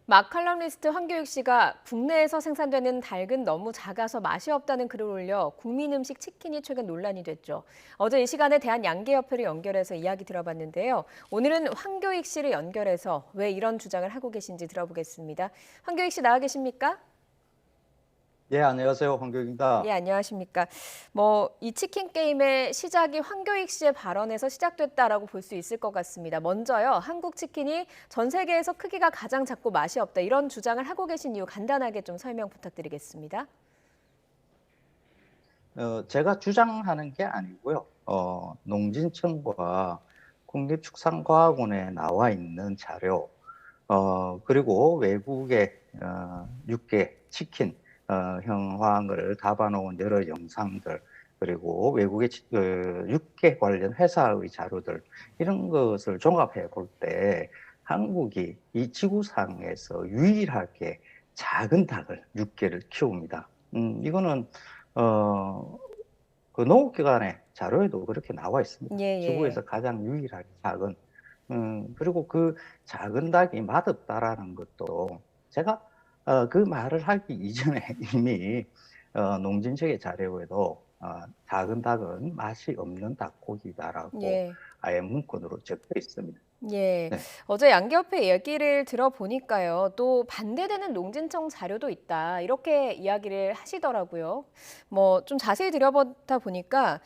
마칼럼니스트 황교익 씨가 국내에서 생산되는 닭은 너무 작아서 맛이 없다는 글을 올려 국민 음식 치킨이 최근 논란이 됐죠. 어제 이 시간에 대한양계협회를 연결해서 이야기 들어봤는데요. 오늘은 황교익 씨를 연결해서 왜 이런 주장을 하고 계신지 들어보겠습니다. 황교익 씨 나와 계십니까? 예, 안녕하세요. 황교익입니다. 예, 안녕하십니까. 이 치킨 게임의 시작이 황교익 씨의 발언에서 시작됐다라고 볼 수 있을 것 같습니다. 먼저요, 한국 치킨이 전 세계에서 크기가 가장 작고 맛이 없다. 이런 주장을 하고 계신 이유 간단하게 좀 설명 부탁드리겠습니다. 제가 주장하는 게 아니고요. 농진청과 국립축산과학원에 나와 있는 자료, 그리고 외국의 육계 치킨 형황을 담아놓은 여러 영상들, 그리고 외국의 육계 관련 회사의 자료들, 이런 것을 종합해 볼 때 한국이 이 지구상에서 유일하게 작은 닭을 육계를 키웁니다. 이거는 어, 그 농업기관의 자료에도 그렇게 나와 있습니다. 예, 예. 지구에서 가장 유일하게 작은, 그리고 그 작은 닭이 맛없다라는 것도 제가 그 말을 하기 이전에 이미 농진청의 자료에도 작은 닭은 맛이 없는 닭고기다라고 예. 아예 문건으로 적혀 있습니다. 예. 네. 어제 양기협회 얘기를 들어보니까요. 또 반대되는 농진청 자료도 있다. 이렇게 이야기를 하시더라고요. 좀 자세히 들여보다 보니까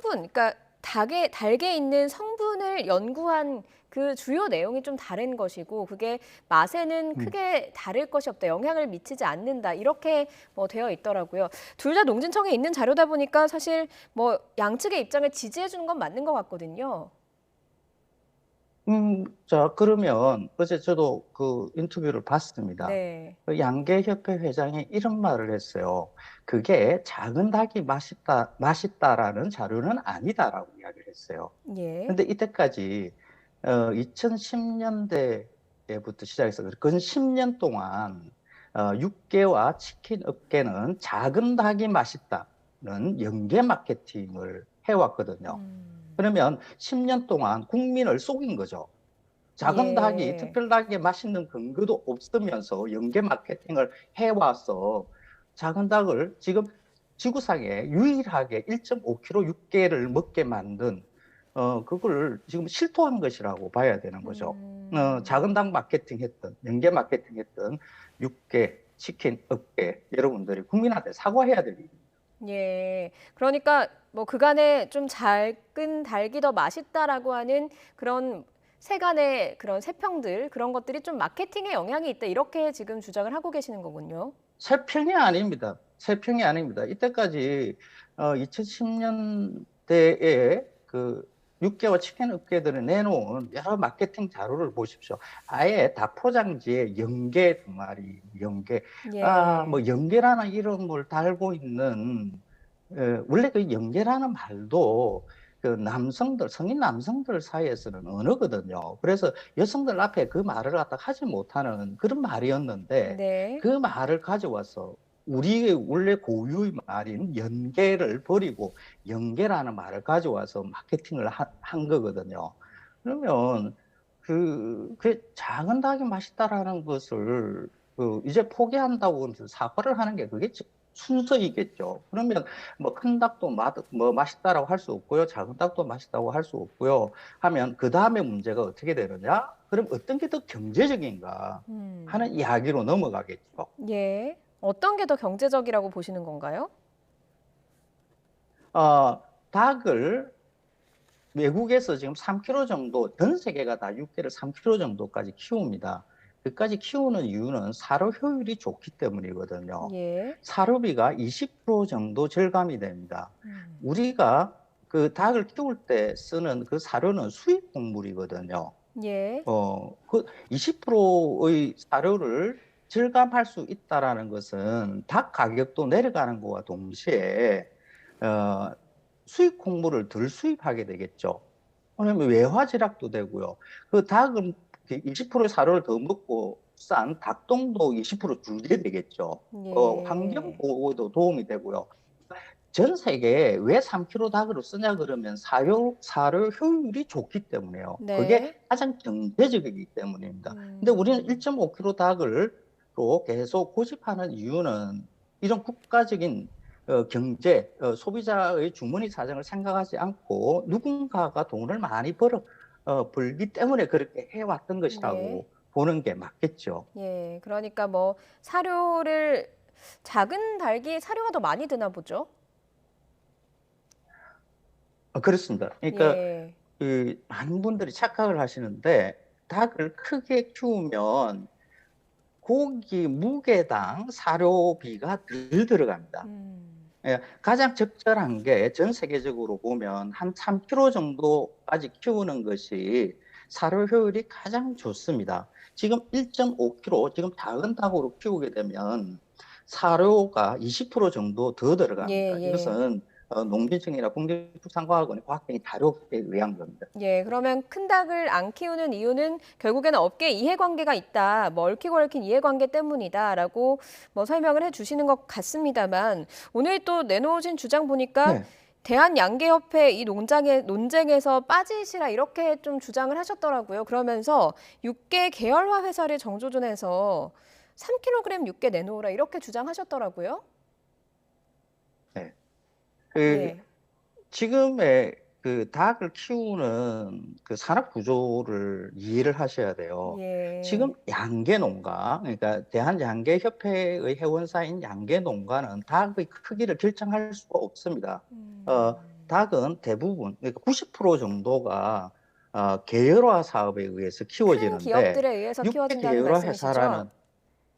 그러니까 닭에 있는 성분을 연구한 그 주요 내용이 좀 다른 것이고 그게 맛에는 음. 크게 다를 것이 없다. 영향을 미치지 않는다. 이렇게 되어 있더라고요. 둘 다 농진청에 있는 자료다 보니까 사실 양측의 입장을 지지해 주는 건 맞는 것 같거든요. 자, 그러면 어제 저도 그 인터뷰를 봤습니다. 네. 그 양계협회 회장이 이런 말을 했어요. 그게 작은 닭이 맛있다라는 자료는 아니다라고 이야기를 했어요. 예. 근데 이때까지 2010년대부터 시작해서 근 10년 동안 육계와 치킨 업계는 작은 닭이 맛있다는 연계 마케팅을 해왔거든요. 음. 그러면 10년 동안 국민을 속인 거죠. 작은 닭이 예. 특별하게 맛있는 근거도 없으면서 연계 마케팅을 해와서 작은 닭을 지금 지구상에 유일하게 1.5kg 육개를 먹게 만든 그걸 지금 실토한 것이라고 봐야 되는 거죠. 작은 닭 마케팅 했던, 연계 마케팅 했던 육개 치킨 업계 여러분들이 국민한테 사과해야 될 일입니다. 예. 그러니까 그간에 좀 작은 닭이 더 맛있다라고 하는 그런 세간의 그런 세평들 그런 것들이 좀 마케팅에 영향이 있다. 이렇게 지금 주장을 하고 계시는 거군요. 세평이 아닙니다. 세평이 아닙니다. 이때까지 2010년대에 그 육계와 치킨 업계들이 내놓은 여러 마케팅 자료를 보십시오. 아예 닭 포장지에 연계 두 마리, 연계. 예. 뭐 연계라는 이름을 달고 있는 원래 그 연계라는 말도 그 남성들, 성인 남성들 사이에서는 언어거든요. 그래서 여성들 앞에 그 말을 갖다 하지 못하는 그런 말이었는데 네. 그 말을 가져와서 우리의 원래 고유의 말인 연계를 버리고 연계라는 말을 가져와서 마케팅을 한 거거든요. 그러면 그 작은 닭이 맛있다라는 것을 이제 포기한다고 사과를 하는 게 그게 순서이겠죠. 그러면 뭐 큰 닭도 맛있다라고 할 수 없고요. 작은 닭도 맛있다고 할 수 없고요. 하면 그 다음에 문제가 어떻게 되느냐? 그럼 어떤 게 더 경제적인가 음. 하는 이야기로 넘어가겠죠. 예. 어떤 게 더 경제적이라고 보시는 건가요? 닭을 외국에서 지금 3kg 정도, 전 세계가 다 육개를 3kg 정도까지 키웁니다. 그까지 키우는 이유는 사료 효율이 좋기 때문이거든요. 예. 사료비가 20% 정도 절감이 됩니다. 음. 우리가 그 닭을 키울 때 쓰는 그 사료는 수입 곡물이거든요. 예. 그 20%의 사료를 절감할 수 있다라는 것은 닭 가격도 내려가는 것과 동시에 어, 수입 곡물을 덜 수입하게 되겠죠. 왜냐면 외화지락도 되고요. 그 닭은 20%의 사료를 더 먹고 싼 닭똥도 20% 줄게 되겠죠. 환경 예. 보호에도 도움이 되고요. 전 세계에 왜 3kg 닭으로 쓰냐 그러면 사료 효율이 좋기 때문에요. 그게 네. 가장 경제적이기 때문입니다. 근데 우리는 음. 1.5kg 닭을 로 계속 고집하는 이유는 이런 국가적인 경제, 소비자의 주머니 사정을 생각하지 않고 누군가가 돈을 많이 벌기 때문에 그렇게 해왔던 네. 것이라고 보는 게 맞겠죠. 예. 그러니까 뭐 사료를 작은 닭이 사료가 더 많이 드나 보죠? 그렇습니다. 그러니까 예. 그 많은 분들이 착각을 하시는데 닭을 크게 키우면 고기 무게당 사료비가 덜 들어갑니다. 음. 예, 가장 적절한 게 전 세계적으로 보면 한 3kg 정도까지 키우는 것이 사료 효율이 가장 좋습니다. 지금 1.5kg, 지금 작은 닭으로 키우게 되면 사료가 20% 정도 더 들어갑니다. 예예. 이것은 농진청이나 국립축산과학원의 과학적인 자료에 의한 겁니다. 예. 그러면 큰 닭을 안 키우는 이유는 결국에는 업계 이해관계가 있다. 뭐 얽히고 얽힌 이해관계 때문이다라고 뭐 설명을 해 주시는 것 같습니다만 오늘 또 내놓으신 주장 보니까 네. 대한양계협회 이 논쟁에서 빠지시라 이렇게 좀 주장을 하셨더라고요. 그러면서 육계 계열화 회사를 정조준해서 3kg 육계 내놓으라 이렇게 주장하셨더라고요. 네. 그 예. 지금의 그 닭을 키우는 그 산업 구조를 이해를 하셔야 돼요. 예. 지금 양계농가, 그러니까 대한양계협회의 회원사인 양계농가는 닭의 크기를 결정할 수가 없습니다. 닭은 대부분, 그러니까 90% 정도가 계열화 사업에 의해서 큰 키워지는데 기업들에 의해서 육계 키워진다는 계열화 말씀이시죠? 회사라는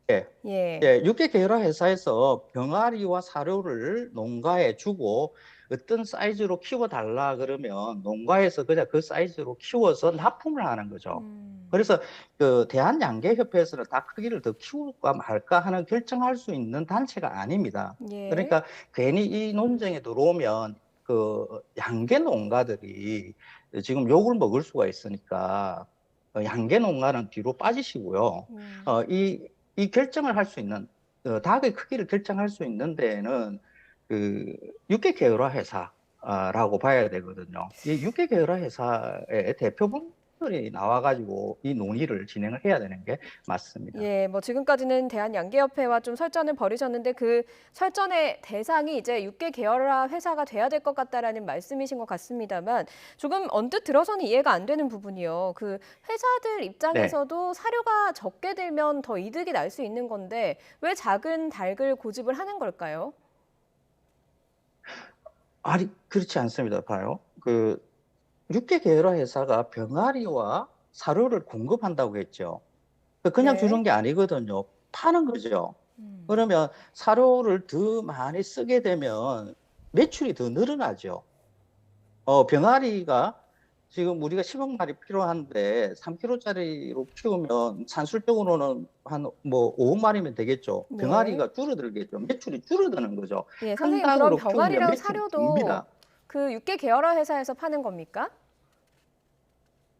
예, 예. 예, 육계 계열화 회사에서 병아리와 사료를 농가에 주고 어떤 사이즈로 키워달라 그러면 농가에서 그냥 그 사이즈로 키워서 납품을 하는 거죠. 음. 그래서 그 대한양계협회에서는 닭 크기를 더 키울까 말까 하는 결정할 수 있는 단체가 아닙니다. 예. 그러니까 괜히 이 논쟁에 들어오면 그 양계 농가들이 지금 욕을 먹을 수가 있으니까 양계 농가는 뒤로 빠지시고요. 음. 어, 이 이 결정을 할 수 있는 닭의 크기를 결정할 수 있는 데에는 그 육계 계열화 회사라고 봐야 되거든요. 이 육계 계열화 회사의 대표분들이 나와가지고 이 논의를 진행을 해야 되는 게 맞습니다. 예. 뭐 지금까지는 대한양계협회와 좀 설전을 벌이셨는데 그 설전의 대상이 이제 육계 계열화 회사가 돼야 될 것 같다라는 말씀이신 것 같습니다만 조금 언뜻 들어서는 이해가 안 되는 부분이요. 그 회사들 네. 입장에서도 사료가 적게 들면 더 이득이 날 수 있는 건데 왜 작은 닭을 고집을 하는 걸까요? 아니, 그렇지 않습니다. 봐요. 그 육계 계열화 회사가 병아리와 사료를 공급한다고 했죠. 그냥 네. 주는 게 아니거든요. 파는 거죠. 음. 그러면 사료를 더 많이 쓰게 되면 매출이 더 늘어나죠. 병아리가 지금 우리가 10억 마리 필요한데 3kg짜리로 키우면 산술적으로는 한 뭐 5억 마리면 되겠죠. 네. 병아리가 줄어들겠죠. 매출이 줄어드는 거죠. 예. 큰 선생님 그럼 닭으로 키우면 병아리랑 매출이 사료도 듭니다. 그 육계 계열화 회사에서 파는 겁니까?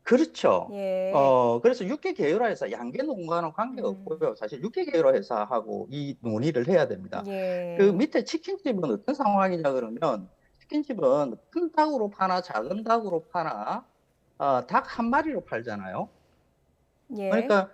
그렇죠. 예. 그래서 육계 계열화해서 양계 농가는 관계가 음. 없고요. 사실 육계 계열화해서하고 이 논의를 해야 됩니다. 그 예. 밑에 치킨집은 어떤 상황이냐 그러면 치킨집은 큰 닭으로 파나 작은 닭으로 파나 닭 한 마리로 팔잖아요. 예. 그러니까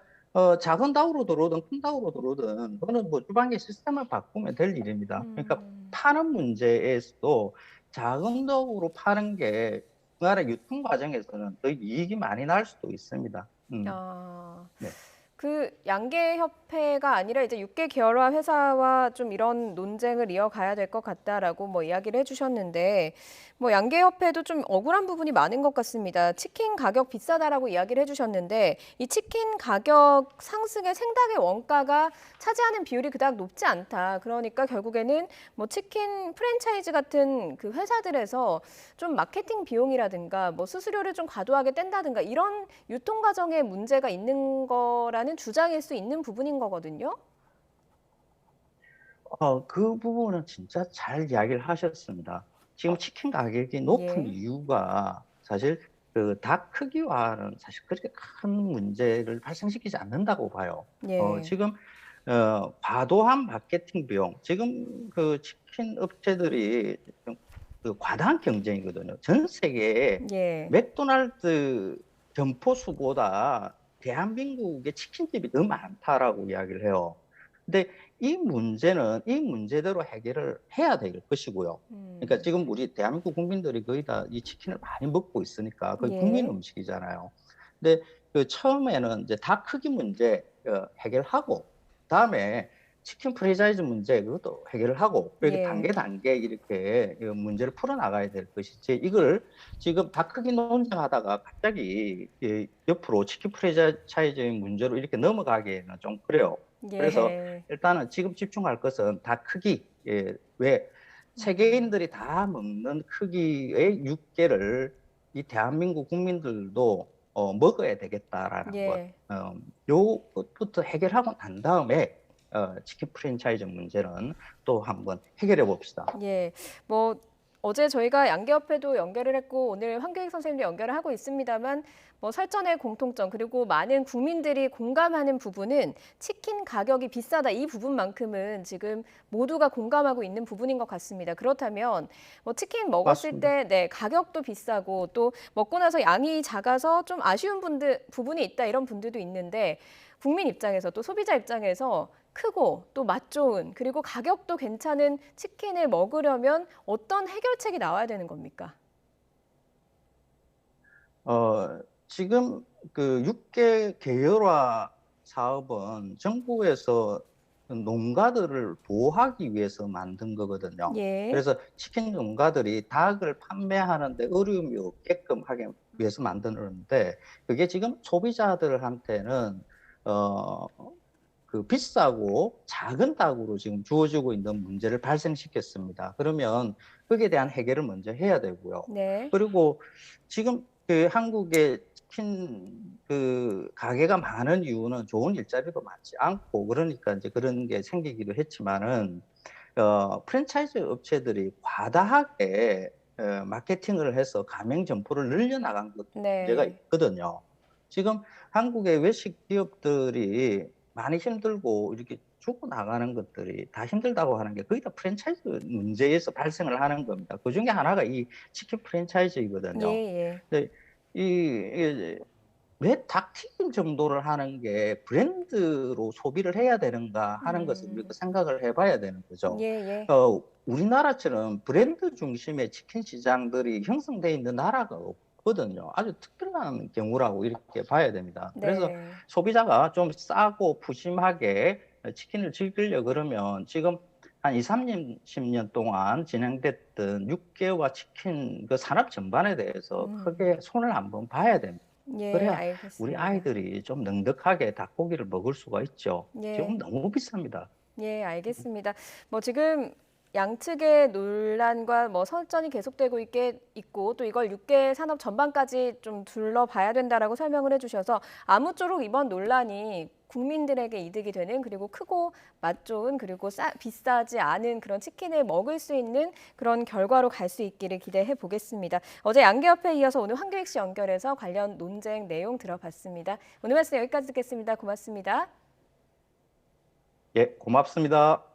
작은 닭으로 들어오든 큰 닭으로 들어오든 그거는 뭐 주방의 시스템을 바꾸면 될 일입니다. 그러니까 음. 파는 문제에서도 작은 닭으로 파는 게 중간에 유통 과정에서는 더 이익이 많이 날 수도 있습니다. 아. 네. 그 양계협회가 아니라 이제 육계 계열화 회사와 좀 이런 논쟁을 이어가야 될 것 같다라고 뭐 이야기를 해주셨는데 뭐 양계협회도 좀 억울한 부분이 많은 것 같습니다. 치킨 가격 비싸다라고 이야기를 해주셨는데 이 치킨 가격 상승의 생닭의 원가가 차지하는 비율이 그닥 높지 않다. 그러니까 결국에는 뭐 치킨 프랜차이즈 같은 그 회사들에서 좀 마케팅 비용이라든가 뭐 수수료를 좀 과도하게 뗀다든가 이런 유통 과정에 문제가 있는 거라는 주장일 수 있는 부분인 거거든요. 그 부분은 진짜 잘 이야기를 하셨습니다. 지금 치킨 가격이 높은 예. 이유가 사실 그 닭 크기와는 사실 그렇게 큰 문제를 발생시키지 않는다고 봐요. 예. 지금 과도한 마케팅 비용. 지금 그 치킨 업체들이 그 과다한 경쟁이거든요. 전 세계에 예. 맥도날드 점포 수보다 대한민국의 치킨집이 더 많다라고 이야기를 해요. 근데 이 문제대로 해결을 해야 될 것이고요. 그러니까 음. 지금 우리 대한민국 국민들이 거의 다 이 치킨을 많이 먹고 있으니까 거의 국민 예. 음식이잖아요. 근데 그 처음에는 이제 다 크기 문제 해결하고, 그다음에 치킨 프랜차이즈 문제 그것도 해결을 하고, 이렇게 예. 단계 이렇게 문제를 풀어나가야 될 것이지, 이걸 지금 다 크기 논쟁하다가 갑자기 옆으로 치킨 프랜차이즈의 문제로 이렇게 넘어가기에는 좀 그래요. 그래서 예. 일단은 지금 집중할 것은 다 크기, 왜 음. 세계인들이 다 먹는 크기의 육개를 이 대한민국 국민들도 먹어야 되겠다라는 것. 예. 요것부터 해결하고 난 다음에 치킨 프랜차이즈 문제는 또 한번 해결해 봅시다. 예. 뭐 어제 저희가 양계협회도 연결을 했고 오늘 황교익 선생님도 연결을 하고 있습니다만 뭐 설전의 공통점 그리고 많은 국민들이 공감하는 부분은 치킨 가격이 비싸다 이 부분만큼은 지금 모두가 공감하고 있는 부분인 것 같습니다. 그렇다면 뭐 치킨 먹었을 맞습니다. 때 네, 가격도 비싸고 또 먹고 나서 양이 작아서 좀 아쉬운 부분이 있다 이런 분들도 있는데 국민 입장에서 또 소비자 입장에서 크고 또 맛 좋은 그리고 가격도 괜찮은 치킨을 먹으려면 어떤 해결책이 나와야 되는 겁니까? 지금 그 육계 계열화 사업은 정부에서 농가들을 보호하기 위해서 만든 거거든요. 예. 그래서 치킨 농가들이 닭을 판매하는데 어려움이 없게끔 하기 위해서 만드는데, 그게 지금 소비자들한테는 어, 그 비싸고 작은 닭으로 지금 주어지고 있는 문제를 발생시켰습니다. 그러면 거기에 대한 해결을 먼저 해야 되고요. 네. 그리고 지금 그 한국의 치킨 그 가게가 많은 이유는 좋은 일자리도 많지 않고, 그러니까 이제 그런 게 생기기도 했지만은 프랜차이즈 업체들이 과다하게 마케팅을 해서 가맹 점포를 늘려나간 것도 문제가 네. 있거든요. 지금 한국의 외식 기업들이 많이 힘들고 이렇게 죽어나가는 것들이 다 힘들다고 하는 게 거의 다 프랜차이즈 문제에서 발생을 하는 겁니다. 그중에 하나가 이 치킨 프랜차이즈이거든요. 예예. 근데 이게 왜 닭튀김 정도를 하는 게 브랜드로 소비를 해야 되는가 하는 것을 우리가 음. 생각을 해봐야 되는 거죠. 예예. 우리나라처럼 브랜드 중심의 치킨 시장들이 형성되어 있는 나라가 없거든요. 아주 특별한 경우라고 이렇게 봐야 됩니다. 그래서 네. 소비자가 좀 싸고 푸짐하게 치킨을 즐기려 그러면 지금 한 2, 30년 동안 진행됐던 육개와 치킨 그 산업 전반에 대해서 음. 크게 손을 한번 봐야 됩니다. 예, 그래야 우리 알겠습니다. 아이들이 좀 넉넉하게 닭고기를 먹을 수가 있죠. 지금 예. 너무 비쌉니다. 예, 알겠습니다. 뭐 지금 양측의 논란과 뭐 설전이 계속되고 있고 또 이걸 육계 산업 전반까지 좀 둘러봐야 된다라고 설명을 해주셔서 아무쪼록 이번 논란이 국민들에게 이득이 되는 그리고 크고 맛 좋은 그리고 비싸지 않은 그런 치킨을 먹을 수 있는 그런 결과로 갈 수 있기를 기대해 보겠습니다. 어제 양계협회에 이어서 오늘 황교익 씨 연결해서 관련 논쟁 내용 들어봤습니다. 오늘 말씀 여기까지 듣겠습니다. 고맙습니다. 예, 고맙습니다.